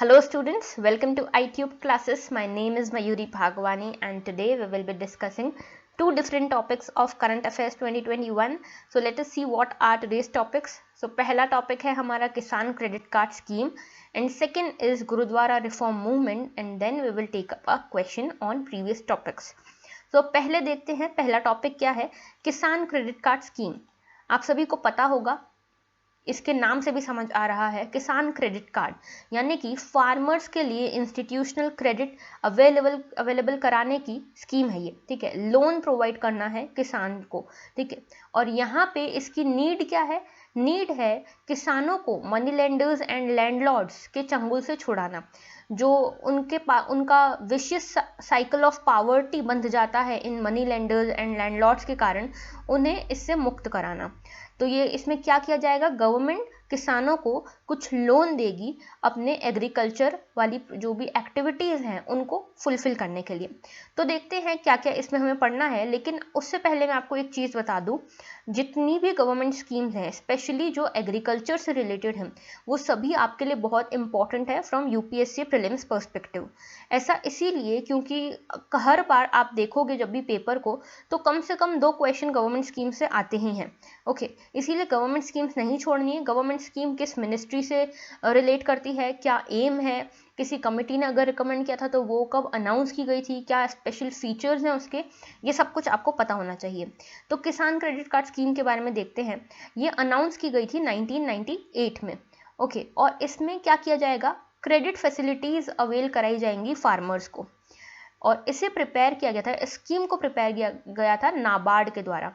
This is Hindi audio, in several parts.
Hello students, welcome to iTube classes. My name is Mayuri Bhagwani and today we will be discussing two different topics of current affairs 2021. So let us see what are today's topics. So पहला topic है हमारा किसान credit card scheme and second is Gurudwara reform movement and then we will take up a question on previous topics. So पहले देखते हैं पहला topic क्या है, किसान credit card scheme. आप सभी को पता होगा, इसके नाम से भी समझ आ रहा है, किसान क्रेडिट कार्ड यानी कि फार्मर्स के लिए इंस्टीट्यूशनल क्रेडिट अवेलेबल कराने की स्कीम है ये, ठीक है। लोन प्रोवाइड करना है किसान को, ठीक है। और यहाँ पे इसकी नीड क्या है, नीड है किसानों को मनी लेंडर्स एंड लैंडलॉर्ड्स के चंगुल से छुड़ाना, जो उनका विशियस साइकिल ऑफ पावर्टी बंध जाता है in money lenders and landlords के कारण, उन्हें इससे मुक्त कराना। तो ये इसमें क्या किया जाएगा, गवर्नमेंट किसानों को कुछ लोन देगी अपने एग्रीकल्चर वाली जो भी एक्टिविटीज़ हैं उनको फुलफिल करने के लिए। तो देखते हैं क्या क्या इसमें हमें पढ़ना है, लेकिन उससे पहले मैं आपको एक चीज़ बता दूं, जितनी भी गवर्नमेंट स्कीम्स हैं स्पेशली जो एग्रीकल्चर से रिलेटेड हैं वो सभी आपके लिए बहुत इंपॉर्टेंट है फ्रॉम यूपीएससी प्रीलिम्स पर्सपेक्टिव। ऐसा इसीलिए क्योंकि हर बार आप देखोगे जब भी पेपर को तो कम से कम 2 क्वेश्चन गवर्नमेंट स्कीम से आते ही हैं, ओके। इसीलिए गवर्नमेंट स्कीम्स नहीं छोड़नी है। गवर्नमेंट स्कीम किस मिनिस्ट्री से रिलेट करती है, क्या एम है, किसी कमेटी ने अगर रिकमेंड किया था तो वो कब अनाउंस की गई थी, क्या स्पेशल फीचर्स हैं उसके, ये सब कुछ आपको पता होना चाहिए। तो किसान क्रेडिट कार्ड स्कीम के बारे में देखते हैं। ये अनाउंस की गई थी 1998 में, ओके। और इसमें क्या किया जाएगा, क्रेडिट फैसिलिटीज़ अवेल कराई जाएंगी फार्मर्स को। और इसे प्रिपेयर किया गया था, स्कीम को प्रिपेयर किया गया था नाबार्ड के द्वारा।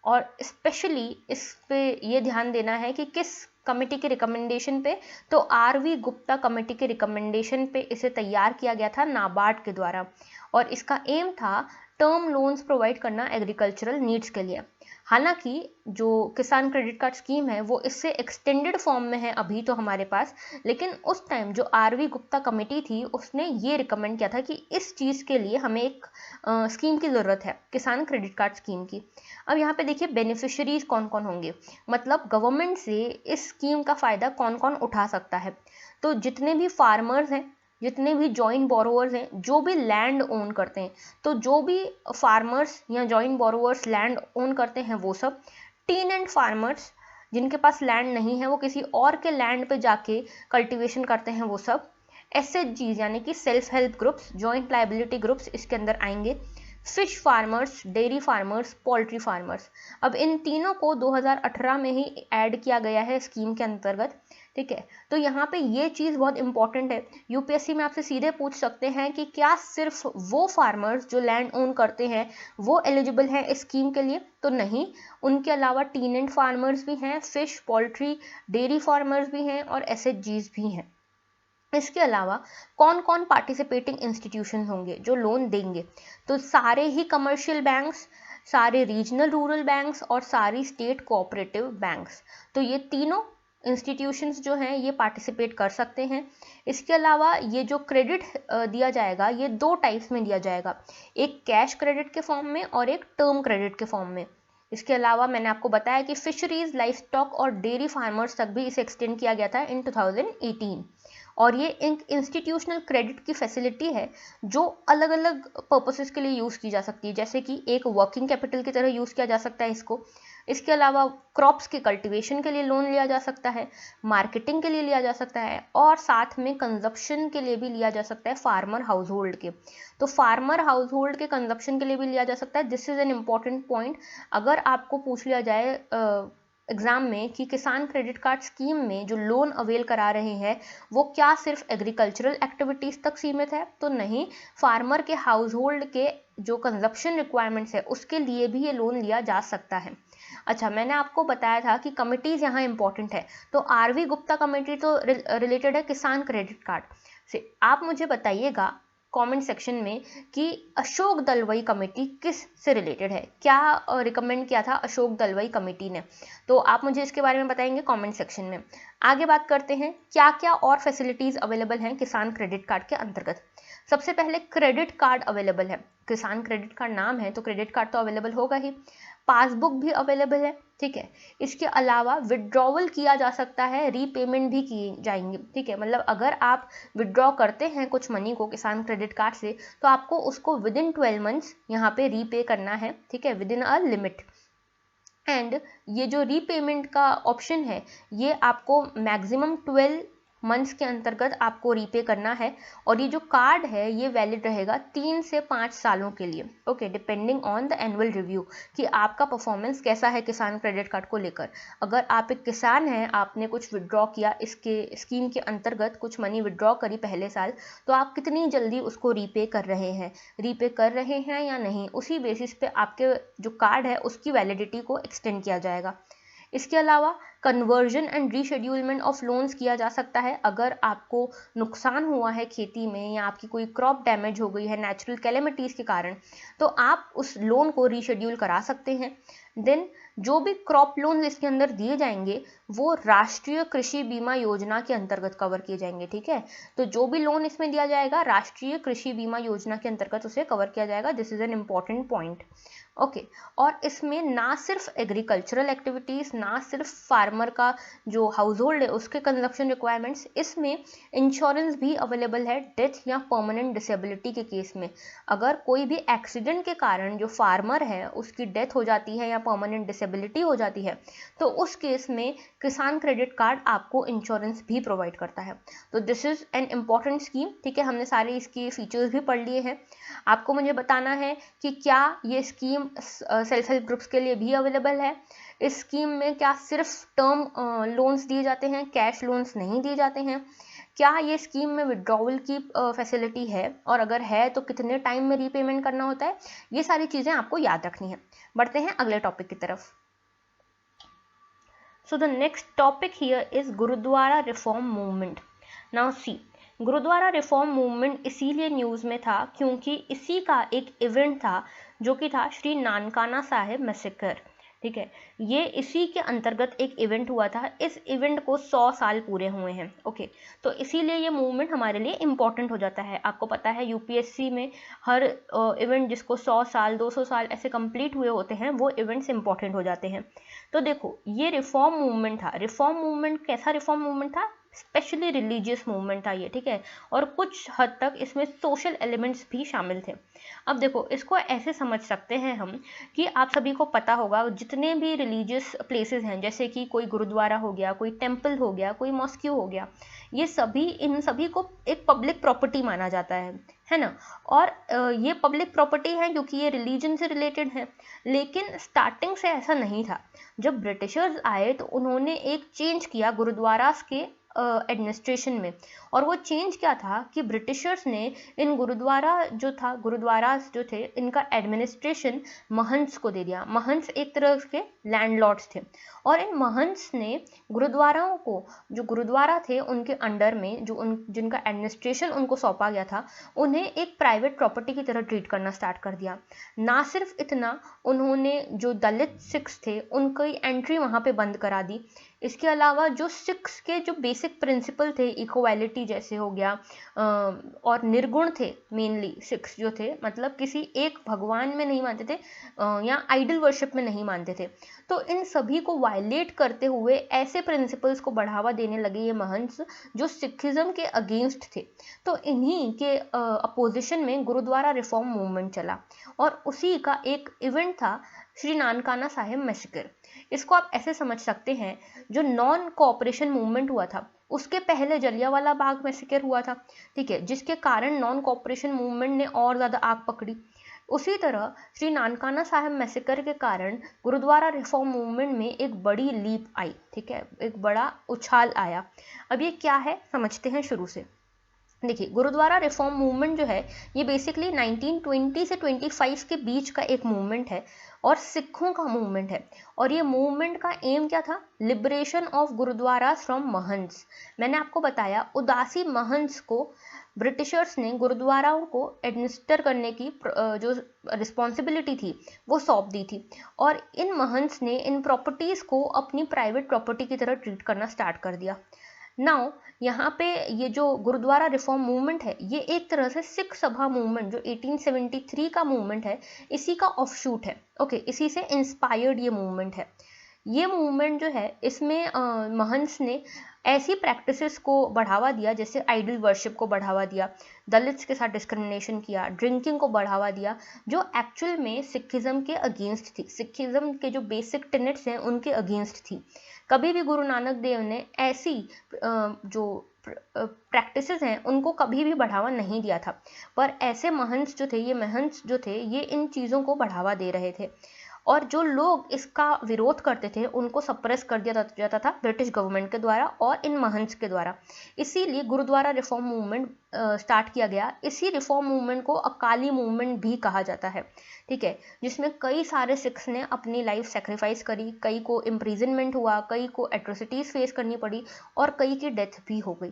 और स्पेशली इस पे ये ध्यान देना है कि किस कमेटी के रिकमेंडेशन पे, तो आरवी गुप्ता कमेटी के रिकमेंडेशन पे इसे तैयार किया गया था नाबार्ड के द्वारा। और इसका एम था टर्म लोन्स प्रोवाइड करना एग्रीकल्चरल नीड्स के लिए। हालांकि जो किसान क्रेडिट कार्ड स्कीम है वो इससे एक्सटेंडेड फॉर्म में है अभी तो हमारे पास, लेकिन उस टाइम जो आरवी गुप्ता कमेटी थी उसने ये रिकमेंड किया था कि इस चीज़ के लिए हमें एक स्कीम की ज़रूरत है, किसान क्रेडिट कार्ड स्कीम की। अब यहाँ पे देखिए बेनिफिशरीज कौन कौन होंगे, मतलब गवर्नमेंट से इस स्कीम का फ़ायदा कौन कौन उठा सकता है। तो जितने भी फार्मर्स हैं, जितने भी जॉइंट बोरोवर्स हैं, जो भी लैंड ओन करते हैं, तो जो भी फार्मर्स या जॉइंट बोरोवर्स लैंड ओन करते हैं वो सब, टेनेंट फार्मर्स जिनके पास लैंड नहीं है वो किसी और के लैंड पे जाके कल्टीवेशन करते हैं वो सब, एसएचजीज यानी कि self help groups, joint liability groups इसके अंदर आएंगे, fish farmers, dairy farmers, poultry farmers. अब इन तीनों को 2018 में ही ऐड किया गया है स्कीम के अंतर्गत, ठीक है। तो यहाँ पे ये चीज़ बहुत इंपॉर्टेंट है, यूपीएससी में आपसे सीधे पूछ सकते हैं कि क्या सिर्फ वो फार्मर्स जो लैंड ओन करते हैं वो एलिजिबल हैं इस स्कीम के लिए, तो नहीं, उनके अलावा टीनेंट फार्मर्स भी हैं, फिश, पोल्ट्री, डेयरी फार्मर्स भी हैं और एसएचजीज भी हैं। इसके अलावा कौन कौन पार्टिसिपेटिंग इंस्टीट्यूशन होंगे जो लोन देंगे, तो सारे ही कमर्शियल बैंक्स, सारे रीजनल रूरल बैंक्स और सारी स्टेट कोऑपरेटिव बैंक्स। तो ये तीनों इंस्टीट्यूशंस जो हैं ये पार्टिसिपेट कर सकते हैं। इसके अलावा ये जो क्रेडिट दिया जाएगा ये 2 टाइप्स में दिया जाएगा, एक कैश क्रेडिट के फॉर्म में और एक टर्म क्रेडिट के फॉर्म में। इसके अलावा मैंने आपको बताया कि फिशरीज, लाइफ स्टॉक और डेयरी फार्मर्स तक भी इसे एक्सटेंड किया गया था इन 2018। और ये एक इंस्टीट्यूशनल क्रेडिट की फैसिलिटी है जो अलग अलग पर्पसेस के लिए यूज़ की जा सकती है, जैसे कि एक वर्किंग कैपिटल की तरह यूज़ किया जा सकता है इसको। इसके अलावा क्रॉप्स के कल्टीवेशन के लिए लोन लिया जा सकता है, मार्केटिंग के लिए लिया जा सकता है और साथ में कंजप्शन के लिए भी लिया जा सकता है फार्मर हाउस होल्ड के। तो फार्मर हाउस होल्ड के कंजप्शन के लिए भी लिया जा सकता है। This is an important point. अगर आपको पूछ लिया जाए एग्जाम में कि किसान क्रेडिट कार्ड स्कीम में जो लोन अवेल करा रहे हैं वो क्या सिर्फ एग्रीकल्चरल एक्टिविटीज़ तक सीमित है, तो नहीं, फार्मर के हाउस होल्ड के जो कंजप्शन रिक्वायरमेंट्स है उसके लिए भी ये लोन लिया जा सकता है। अच्छा, मैंने आपको बताया था कि कमिटीज़ यहाँ इंपॉर्टेंट है, तो आरवी गुप्ता कमेटी तो रिलेटेड है किसान क्रेडिट कार्ड से। आप मुझे बताइएगा कमेंट सेक्शन में कि अशोक दलवई कमेटी किस से रिलेटेड है, क्या रिकमेंड किया था अशोक दलवई कमेटी ने, तो आप मुझे इसके बारे में बताएंगे कमेंट सेक्शन में। आगे बात करते हैं क्या क्या और फैसिलिटीज़ अवेलेबल हैं किसान क्रेडिट कार्ड के अंतर्गत। सबसे पहले क्रेडिट कार्ड अवेलेबल है, किसान क्रेडिट कार्ड नाम है तो क्रेडिट कार्ड तो अवेलेबल होगा ही। पासबुक भी अवेलेबल है, ठीक है। इसके अलावा विड्रॉवल किया जा सकता है, रीपेमेंट भी किए जाएंगे, ठीक है। मतलब अगर आप विड्रॉ करते हैं कुछ मनी को किसान क्रेडिट कार्ड से, तो आपको उसको विद इन 12 मंथ्स यहाँ पे रीपे करना है, ठीक है, with in a limit. And ये जो रीपेमेंट का ऑप्शन है ये आपको मैक्सिमम 12 मंथ्स के अंतर्गत आपको रीपे करना है। और ये जो कार्ड है ये वैलिड रहेगा 3 से 5 सालों के लिए, okay, depending on the annual review कि आपका परफॉर्मेंस कैसा है किसान क्रेडिट कार्ड को लेकर। अगर आप एक किसान हैं, आपने कुछ विड्रॉ किया इसके स्कीम के अंतर्गत, कुछ मनी विड्रॉ करी पहले साल, तो आप कितनी जल्दी उसको रीपे कर रहे हैं या नहीं, उसी बेसिस पे आपके जो कार्ड है उसकी वैलिडिटी को एक्सटेंड किया जाएगा। इसके अलावा कन्वर्जन एंड रीशेड्यूलमेंट ऑफ लोन्स किया जा सकता है। अगर आपको नुकसान हुआ है खेती में या आपकी कोई क्रॉप डैमेज हो गई है नेचुरल कैलेमिटीज़ के कारण, तो आप उस लोन को रीशेड्यूल करा सकते हैं। देन जो भी क्रॉप लोन इसके अंदर दिए जाएंगे वो राष्ट्रीय कृषि बीमा योजना के अंतर्गत कवर किए जाएंगे, ठीक है। तो जो भी लोन इसमें दिया जाएगा राष्ट्रीय कृषि बीमा योजना के अंतर्गत उसे कवर किया जाएगा। This is an important point, okay. और इसमें ना सिर्फ एग्रीकल्चरल एक्टिविटीज़, ना सिर्फ फार्मर का जो हाउस होल्ड है उसके कंजप्शन रिक्वायरमेंट्स, इसमें इंश्योरेंस भी अवेलेबल है डेथ या परमानेंट डिसेबिलिटी के केस में। अगर कोई भी एक्सीडेंट के कारण जो फार्मर है उसकी डेथ हो जाती है या परमानेंट डिसेबिलिटी हो जाती है, तो उस केस में किसान क्रेडिट कार्ड आपको इंश्योरेंस भी प्रोवाइड करता है। तो this is an important scheme, ठीक है। हमने सारे इसके फीचर्स भी पढ़ लिए हैं। आपको मुझे बताना है कि क्या ये स्कीम सेल्फ हेल्प ग्रुप्स के लिए भी अवेलेबल है। इस स्कीम में क्या सिर्फ टर्म लोन्स दिए जाते हैं, कैश लोन्स नहीं दिए जाते हैं? क्या ये स्कीम में विड्रॉवल की फैसिलिटी है, और अगर है तो कितने टाइम में रीपेमेंट करना होता है? ये सारी चीज़ें आपको याद रखनी है। बढ़ते हैं अगले टॉपिक की तरफ। So the next topic here is gurudwara reform movement. Now see, gurudwara reform movement इसीलिए न्यूज़ में था क्योंकि इसी का एक इवेंट था जो कि था श्री नानकाना साहिब मैसेकर, ठीक है। ये इसी के अंतर्गत एक इवेंट हुआ था। इस इवेंट को 100 साल पूरे हुए हैं, ओके। तो इसीलिए ये मूवमेंट हमारे लिए इम्पॉर्टेंट हो जाता है। आपको पता है यूपीएससी में हर इवेंट जिसको 100 साल 200 साल ऐसे कंप्लीट हुए होते हैं वो इवेंट्स इंपॉर्टेंट हो जाते हैं। तो देखो ये रिफॉर्म मूवमेंट था। रिफॉर्म मूवमेंट कैसा रिफॉर्म मूवमेंट था? स्पेशली रिलीजियस मूवमेंट था ये, ठीक है। और कुछ हद तक इसमें सोशल एलिमेंट्स भी शामिल थे। अब देखो इसको ऐसे समझ सकते हैं हम कि आप सभी को पता होगा जितने भी रिलीजियस प्लेसेस हैं, जैसे कि कोई गुरुद्वारा हो गया, कोई टेम्पल हो गया, कोई मॉस्क्यू हो गया, ये सभी इन सभी को एक पब्लिक प्रॉपर्टी माना जाता है ना। और ये पब्लिक प्रॉपर्टी है क्योंकि ये रिलीजन से रिलेटेड है। लेकिन स्टार्टिंग से ऐसा नहीं था। जब ब्रिटिशर्स आए तो उन्होंने एक चेंज किया गुरुद्वारास के एडमिनिस्ट्रेशन में। और वो चेंज क्या था कि ब्रिटिशर्स ने इन गुरुद्वारास जो थे इनका एडमिनिस्ट्रेशन महंत्स को दे दिया। महंत्स एक तरह के लैंडलॉर्ड्स थे, और इन महंत्स ने गुरुद्वाराओं को, जो गुरुद्वारा थे उनके अंडर में जिनका एडमिनिस्ट्रेशन उनको सौंपा गया था, उन्हें एक प्राइवेट प्रॉपर्टी की तरह ट्रीट करना स्टार्ट कर दिया। ना सिर्फ इतना, उन्होंने जो दलित सिख्स थे उनकी एंट्री वहाँ पे बंद करा दी। इसके अलावा जो सिख्स के जो बेसिक प्रिंसिपल थे, इक्वालिटी जैसे हो गया, और निर्गुण थे मेनली सिख्स जो थे, मतलब किसी एक भगवान में नहीं मानते थे या आइडल वर्शिप में नहीं मानते थे। तो इन सभी को वायलेट करते हुए ऐसे प्रिंसिपल्स को बढ़ावा देने लगे ये महंत्स जो सिखिज्म के अगेंस्ट थे। तो इन्हीं के अपोजिशन में गुरुद्वारा रिफॉर्म मूवमेंट चला, और उसी का एक इवेंट था श्री नानकाना साहिब मैसेकर। इसको आप ऐसे समझ सकते हैं, जो नॉन कोऑपरेशन मूवमेंट हुआ था उसके पहले जलियांवाला बाग मैसेकर हुआ था, ठीक है, जिसके कारण नॉन कोऑपरेशन मूवमेंट ने और ज़्यादा आग पकड़ी। उसी तरह श्री नानकाना साहिब मैसेकर के कारण गुरुद्वारा रिफॉर्म मूवमेंट में एक बड़ी लीप आई, ठीक है, एक बड़ा उछाल आया। अब ये क्या है समझते हैं शुरू से। देखिए गुरुद्वारा रिफॉर्म मूवमेंट जो है ये बेसिकली 1920 से 25 के बीच का एक मूवमेंट है, और सिखों का मूवमेंट है। और ये मूवमेंट का एम क्या था? Liberation of gurudwara from mahants. मैंने आपको बताया उदासी महंत्स को ब्रिटिशर्स ने गुरुद्वाराओं को एडमिनिस्टर करने की जो रिस्पॉन्सिबिलिटी थी वो सौंप दी थी, और इन महंत्स ने इन प्रॉपर्टीज़ को अपनी प्राइवेट प्रॉपर्टी की तरह ट्रीट करना स्टार्ट कर दिया। नाउ यहाँ पे ये जो गुरुद्वारा रिफॉर्म मूवमेंट है, ये एक तरह से सिख सभा मूवमेंट जो 1873 का मूवमेंट है, इसी का ऑफशूट है। ओके, इसी से इंस्पायर्ड ये मूवमेंट है। ये मूवमेंट जो है, इसमें महंत ने ऐसी प्रैक्टिसेस को बढ़ावा दिया, जैसे आइडल वर्शिप को बढ़ावा दिया, दलित्स के साथ डिस्क्रिमिनेशन किया, ड्रिंकिंग को बढ़ावा दिया, जो एक्चुअल में सिखिज्म के अगेंस्ट थी, सिखिज्म के जो बेसिक टेनेट्स हैं उनके अगेंस्ट थी। कभी भी गुरु नानक देव ने ऐसी जो प्रैक्टिसेस हैं उनको कभी भी बढ़ावा नहीं दिया था, पर ऐसे महंत जो थे, ये इन चीज़ों को बढ़ावा दे रहे थे, और जो लोग इसका विरोध करते थे उनको सप्रेस कर दिया जाता था ब्रिटिश गवर्नमेंट के द्वारा और इन महंट्स के द्वारा। इसीलिए गुरुद्वारा रिफॉर्म मूवमेंट स्टार्ट किया गया। इसी रिफॉर्म मूवमेंट को अकाली मूवमेंट भी कहा जाता है, ठीक है, जिसमें कई सारे सिख्स ने अपनी लाइफ सेक्रीफाइस करी, कई को इम्प्रिजनमेंट हुआ, कई को एट्रोसिटीज़ फेस करनी पड़ी और कई की डेथ भी हो गई,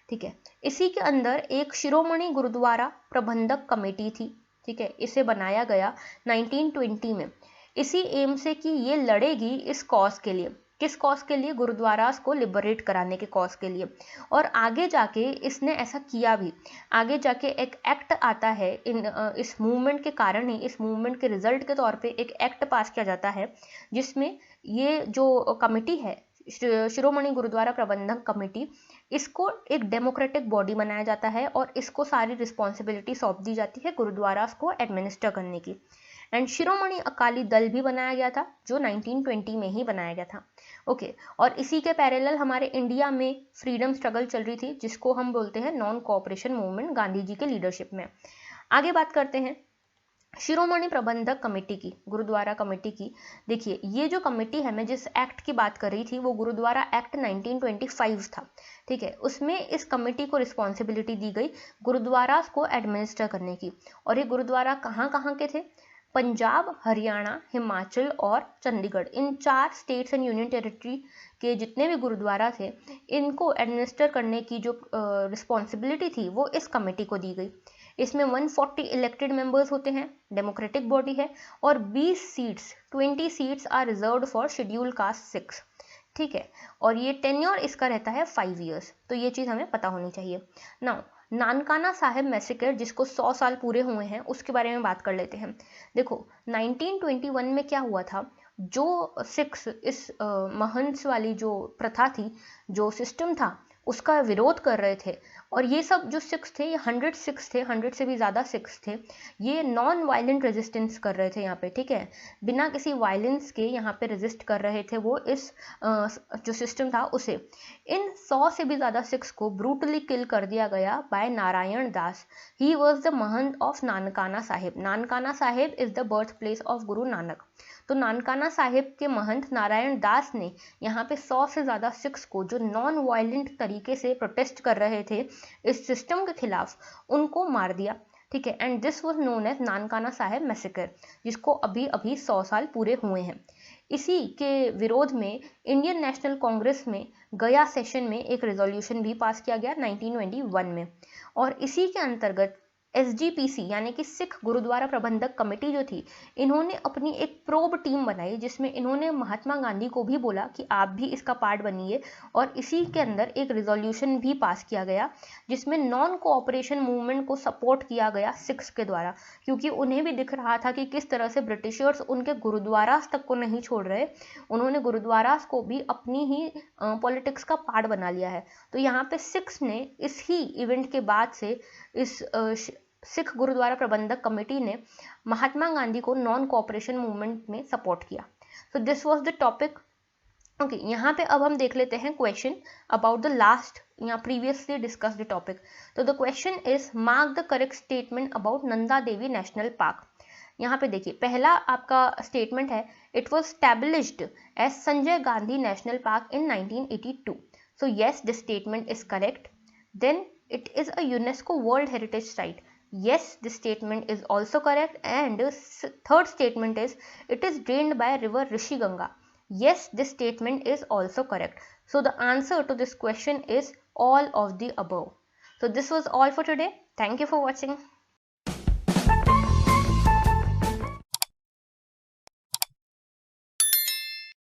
ठीक है। इसी के अंदर एक शिरोमणि गुरुद्वारा प्रबंधक कमेटी थी, ठीक है, इसे बनाया गया 1920 में, इसी एम से कि ये लड़ेगी इस कॉज के लिए। किस कॉज के लिए? गुरुद्वारास को लिबरेट कराने के कॉज के लिए। और आगे जाके इसने ऐसा किया भी। आगे जाके एक एक्ट आता है इस मूवमेंट के कारण ही, इस मूवमेंट के रिजल्ट के तौर पे एक एक्ट पास किया जाता है, जिसमें ये जो कमेटी है, शिरोमणि गुरुद्वारा प्रबंधक कमेटी, इसको एक डेमोक्रेटिक बॉडी बनाया जाता है और इसको सारी रिस्पॉन्सिबिलिटी सौंप दी जाती है गुरुद्वारास को एडमिनिस्टर करने की। एंड शिरोमणि अकाली दल भी बनाया गया था, जो 1920 में ही बनाया गया था। ओके, और इसी के पैरेलल हमारे इंडिया में फ्रीडम स्ट्रगल चल रही थी, जिसको हम बोलते हैं non cooperation movement, Gandhi ji के लीडरशिप में। आगे बात करते हैं शिरोमणि प्रबंधक कमेटी की, गुरुद्वारा कमेटी की। देखिए, ये जो कमेटी है, मैं जिस एक्ट की बात कर रही थी वो गुरुद्वारा एक्ट 1925 था, ठीक है। उसमें इस कमेटी को रिस्पॉन्सिबिलिटी दी गई गुरुद्वारा को एडमिनिस्टर करने की। और ये गुरुद्वारा कहाँ कहाँ के थे? पंजाब, हरियाणा, हिमाचल और चंडीगढ़, इन 4 स्टेट्स एंड यूनियन टेरिटरी के जितने भी गुरुद्वारा थे, इनको एडमिनिस्टर करने की जो रिस्पॉन्सिबिलिटी थी वो इस कमेटी को दी गई। इसमें 140 इलेक्टेड मेंबर्स होते हैं, डेमोक्रेटिक बॉडी है, और 20 seats are reserved for schedule caste 6, ठीक है। और ये टेन्योर इसका रहता है 5 ईयर्स, तो ये चीज़ हमें पता होनी चाहिए। नाउ, नानकाना साहिब मैसेकर, जिसको 100 साल पूरे हुए हैं, उसके बारे में बात कर लेते हैं। देखो, 1921 में क्या हुआ था, जो सिख्स इस महंस वाली जो प्रथा थी, जो सिस्टम था, उसका विरोध कर रहे थे। और ये सब जो सिख्स थे, ये 100 सिख्स थे, 100 से भी ज़्यादा सिख्स थे। ये नॉन वायलेंट रेजिस्टेंस कर रहे थे यहाँ पे, ठीक है, बिना किसी वायलेंस के यहाँ पे रेजिस्ट कर रहे थे वो इस जो सिस्टम था उसे। इन 100 से भी ज़्यादा सिख्स को ब्रूटली किल कर दिया गया by Narayan Das. He was the mahant of Nankana Sahib. Nankana Sahib is the birth place of Guru Nanak. तो नानकाना साहिब के महंत नारायण दास ने यहाँ पे 100 से ज़्यादा सिख्स को, जो नॉन वायलेंट तरीके से प्रोटेस्ट कर रहे थे इस सिस्टम के खिलाफ, उनको मार दिया, ठीक है। And this was known as Nankana Sahib massacre, जिसको अभी अभी 100 साल पूरे हुए हैं। इसी के विरोध में इंडियन नेशनल कांग्रेस में गया सेशन में एक रेजोल्यूशन भी पास किया गया 1921 में। और इसी के अंतर्गत SGPC यानी कि सिख गुरुद्वारा प्रबंधक कमेटी जो थी, इन्होंने अपनी एक प्रोब टीम बनाई, जिसमें इन्होंने महात्मा गांधी को भी बोला कि आप भी इसका पार्ट बनिए। और इसी के अंदर एक रिजोल्यूशन भी पास किया गया, जिसमें नॉन कोऑपरेशन मूवमेंट को सपोर्ट किया गया सिख्स के द्वारा, क्योंकि उन्हें भी दिख रहा था कि किस तरह से ब्रिटिशर्स उनके गुरुद्वारास तक को नहीं छोड़ रहे। उन्होंने गुरुद्वारास को भी अपनी ही पॉलिटिक्स का पार्ट बना लिया है। तो यहाँ पे सिख्स ने इस ही इवेंट के बाद से इस सिख गुरुद्वारा प्रबंधक कमेटी ने महात्मा गांधी को नॉन कोऑपरेशन मूवमेंट में सपोर्ट किया। So this was the topic. Okay, यहाँ पे अब हम देख लेते हैं क्वेश्चन अबाउट द लास्ट या प्रीवियसली डिस्कस्ड टॉपिक। तो the question is mark the correct statement about Nanda Devi national park. यहाँ पे देखिए, पहला आपका स्टेटमेंट है, it was established as Sanjay Gandhi national park in 1982। So yes, this statement is correct. Then it is a UNESCO World Heritage Site. Yes, this statement is also correct. And third statement is, it is drained by river Rishi Ganga. Yes, this statement is also correct. So the answer to this question is all of the above. So this was all for today. Thank you for watching.